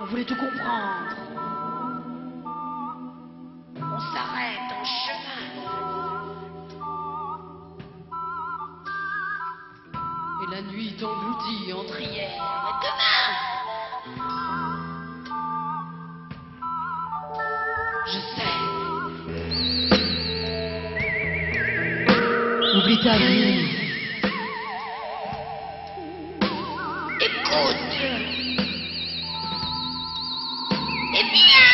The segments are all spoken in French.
On voulait tout comprendre. On s'arrête en chemin. Et la nuit t'engloutit entre hier et demain. Je sais. Oublie ta vie. Écoute. Eh bien.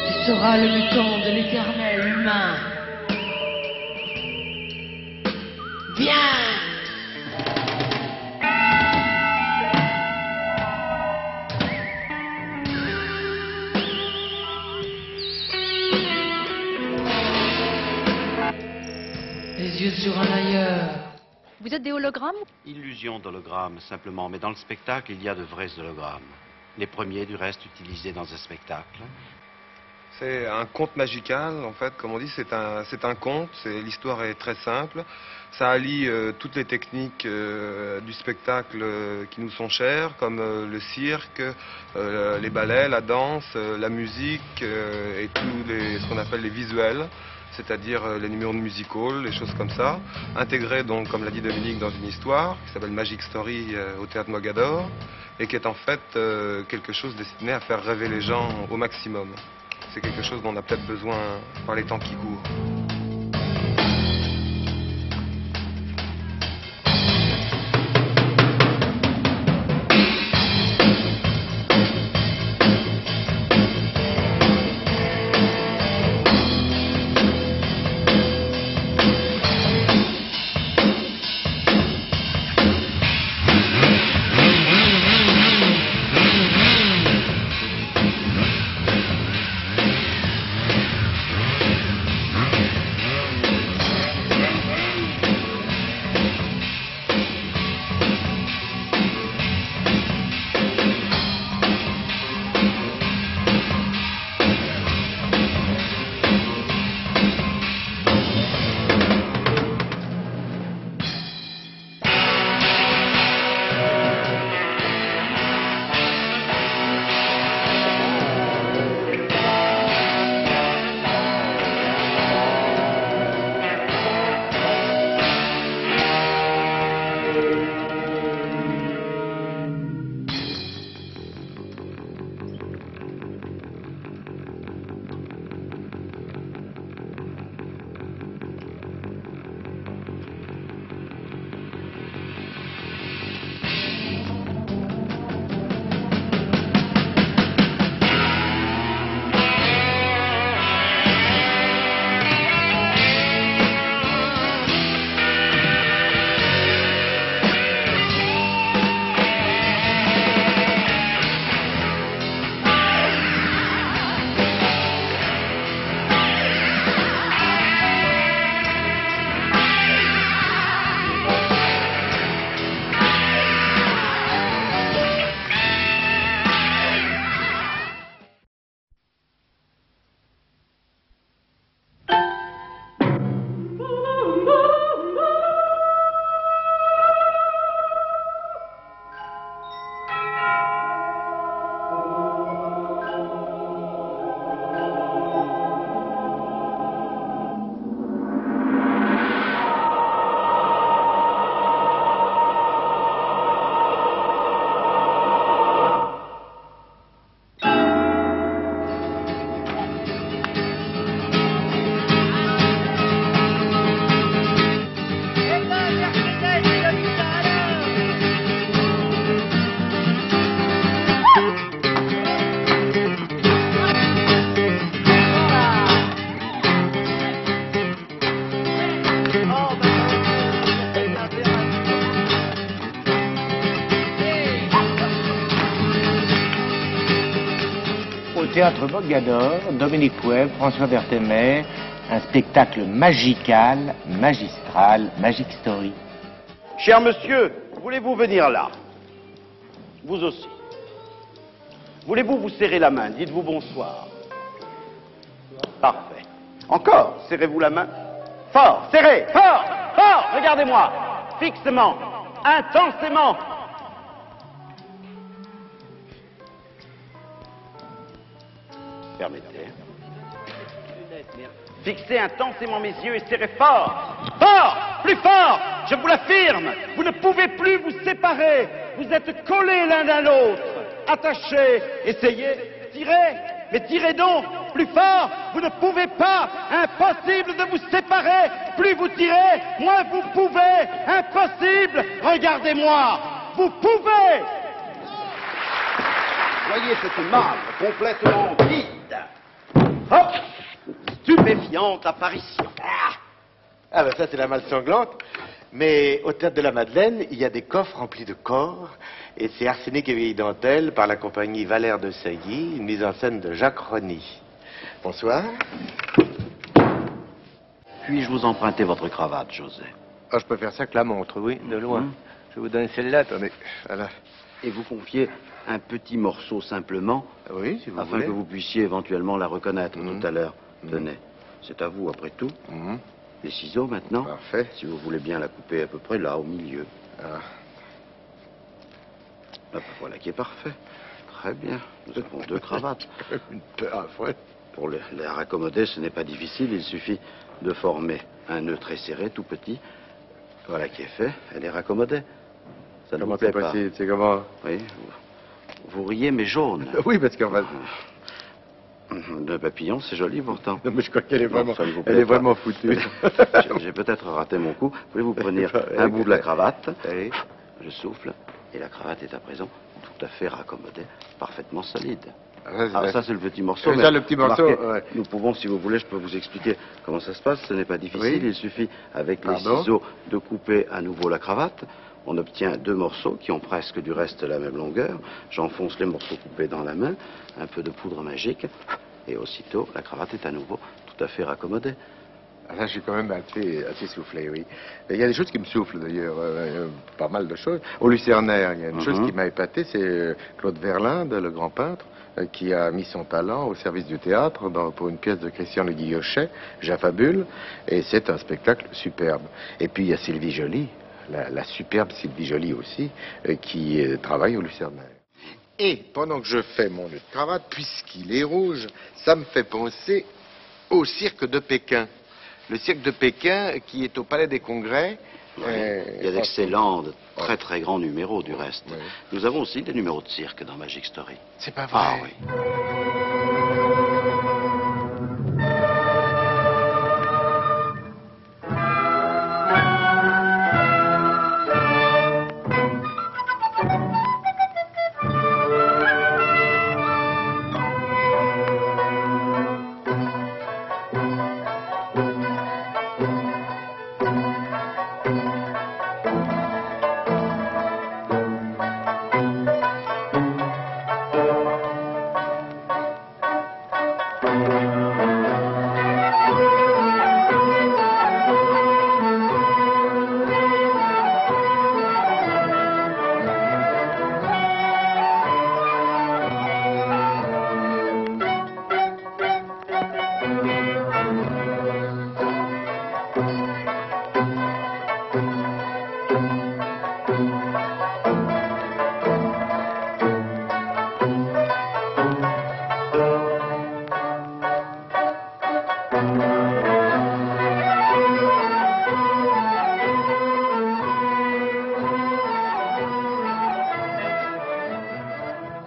Tu seras le mutant de l'éternel humain. Viens. Les yeux sur un ailleurs. Vous êtes des hologrammes? Illusion d'hologramme, simplement, mais dans le spectacle, il y a de vrais hologrammes. Les premiers, du reste, utilisés dans un spectacle. C'est un conte magical, en fait, comme on dit, c'est un conte, l'histoire est très simple. Ça allie toutes les techniques du spectacle qui nous sont chères, comme le cirque, les ballets, la danse, la musique et ce qu'on appelle les visuels, c'est-à-dire les numéros de musical, les choses comme ça, intégrés donc, comme l'a dit Dominique, dans une histoire qui s'appelle Magic Story au Théâtre Mogador, et qui est en fait quelque chose destiné à faire rêver les gens au maximum. C'est quelque chose dont on a peut-être besoin par les temps qui courent. Théâtre Mogador, Dominique Webb, François Berthemet, un spectacle magical, magistral, Magic Story. Cher monsieur, voulez-vous venir là? Vous aussi. Voulez-vous vous serrer la main? Dites-vous bonsoir. Parfait. Encore, serrez-vous la main. Fort, serré, fort, fort, regardez-moi, fixement, intensément. Permettez. Fixez intensément mes yeux et serrez fort, fort, plus fort, je vous l'affirme, vous ne pouvez plus vous séparer, vous êtes collés l'un à l'autre, attachés, essayez, tirez, mais tirez donc, plus fort, vous ne pouvez pas, impossible de vous séparer, plus vous tirez, moins vous pouvez, impossible, regardez-moi, vous pouvez. Voyez cette marbre complètement vide. Hop! Stupéfiante apparition. Ah ben ça c'est la malle sanglante. Mais au théâtre de la Madeleine, il y a des coffres remplis de corps. Et c'est Arsenic et vieilles dentelles par la compagnie Valère de Sailly, une mise en scène de Jacques Rony. Bonsoir. Puis-je vous emprunter votre cravate, José? Ah, je préfère ça que la montre, oui, de loin. Je vais vous donner celle-là, attendez. Voilà. Et vous confiez un petit morceau simplement, Oui, si vous afin voulez. que vous puissiez éventuellement la reconnaître tout à l'heure. Tenez, c'est à vous après tout. Les ciseaux maintenant. Parfait. Si vous voulez bien la couper à peu près là, au milieu. Ah. Hop, voilà qui est parfait. Très bien. Nous avons deux cravates. Une peur affreuse. Pour les raccommoder, ce n'est pas difficile. Il suffit de former un nœud très serré, tout petit. Voilà qui est fait. Elle est raccommodée. Ça ne vous Comment plaît c'est pas? possible? C'est comment? Oui. Vous riez, mais jaune. Oui, parce qu'en fait... De papillon, c'est joli pourtant. Non, mais je crois qu'elle est Non, vraiment... ça ne vous plaît Elle est pas. vraiment foutue. J'ai peut-être raté mon coup. Voulez-vous prendre pas- un bout de la cravate? Oui. Je souffle, et la cravate est à présent tout à fait raccommodée, parfaitement solide. Ah, Ça, c'est le petit morceau. Ça, mais le petit morceau, remarquez, ouais. nous pouvons, si vous voulez, je peux vous expliquer comment ça se passe. Ce n'est pas difficile. Oui. Il suffit, avec les Pardon ciseaux, de couper à nouveau la cravate. On obtient deux morceaux qui ont presque du reste la même longueur. J'enfonce les morceaux coupés dans la main, un peu de poudre magique, et aussitôt, la cravate est à nouveau tout à fait raccommodée. Ah, là, je suis quand même assez soufflé, oui. Mais il y a des choses qui me soufflent, d'ailleurs, pas mal de choses. Au Lucernaire, il y a une chose qui m'a épaté, c'est Claude Verlinde, le grand peintre, qui a mis son talent au service du théâtre pour une pièce de Christian Le Guillochet, J'affabule, et c'est un spectacle superbe. Et puis, il y a Sylvie Joly, la superbe Sylvie Joly aussi, qui travaille au Lucernaire. Et pendant que je fais mon nœud de cravate, puisqu'il est rouge, ça me fait penser au cirque de Pékin. Le cirque de Pékin qui est au Palais des Congrès. Il y a d'excellents, de très très grands numéros du reste. Oui. Nous avons aussi des numéros de cirque dans Magic Story. C'est pas vrai. Ah oui.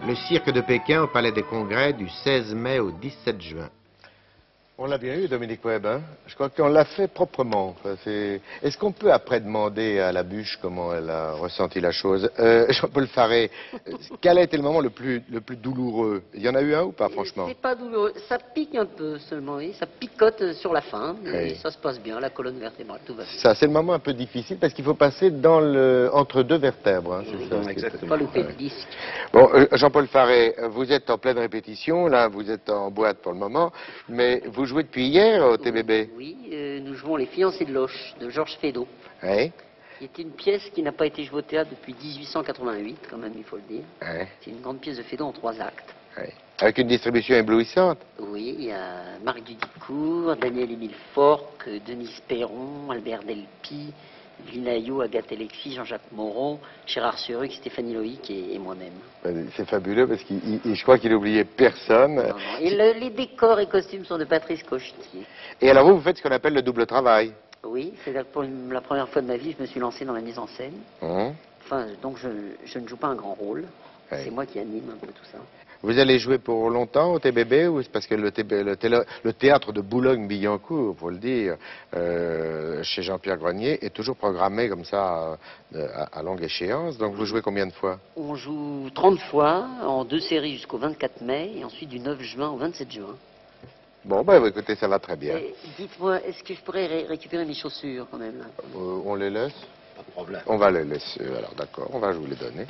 Le cirque de Pékin au Palais des Congrès du 16 mai au 17 juin. On l'a bien eu, Dominique Webb, hein? Je crois qu'on l'a fait proprement. Enfin, est-ce qu'on peut après demander à la bûche comment elle a ressenti la chose? Jean-Paul Faré, quel a été le moment le plus douloureux? Il y en a eu un ou pas, franchement? C'est pas douloureux. Ça pique un peu seulement, oui. Ça picote sur la fin, mais Oui. ça se passe bien, la colonne vertébrale, tout va bien. Ça, c'est le moment un peu difficile parce qu'il faut passer entre deux vertèbres. Hein, c'est ça, Exactement. Pas louper le disque. Bon, Jean-Paul Faré, vous êtes en pleine répétition, là, vous êtes en boîte pour le moment, mais vous jouez depuis hier au TBB? Oui, nous jouons Les Fiancés de Loche, de Georges Feydeau. Oui. qui était une pièce qui n'a pas été jouée au théâtre depuis 1888, quand même, il faut le dire. Ouais. C'est une grande pièce de Feydeau en 3 actes. Ouais. Avec une distribution éblouissante. Oui, il y a Marc Dudicourt, Daniel-Émile Forck, Denise Perron, Albert Delpy, Vinaillot, Agathe Alexis, Jean-Jacques Moron, Gérard Suruc, Stéphanie Loïc et moi-même. C'est fabuleux parce que je crois qu'il n'oubliait personne. Non, non. Et les décors et costumes sont de Patrice Cochetier. Et alors vous faites ce qu'on appelle le double travail. Oui, c'est pour la première fois de ma vie, je me suis lancé dans la mise en scène. Hum. Enfin, donc je ne joue pas un grand rôle. Oui. C'est moi qui anime un peu tout ça. Vous allez jouer pour longtemps au TBB ou c'est parce que le théâtre de Boulogne-Billancourt, faut le dire, chez Jean-Pierre Grenier, est toujours programmé comme ça à longue échéance. Donc vous jouez combien de fois? On joue 30 fois en 2 séries jusqu'au 24 mai et ensuite du 9 juin au 27 juin. Bon, ben écoutez, ça va très bien. Dites-moi, est-ce que je pourrais récupérer mes chaussures quand même là? On les laisse? Pas de problème. On va les laisser, alors d'accord, on va vous les donner.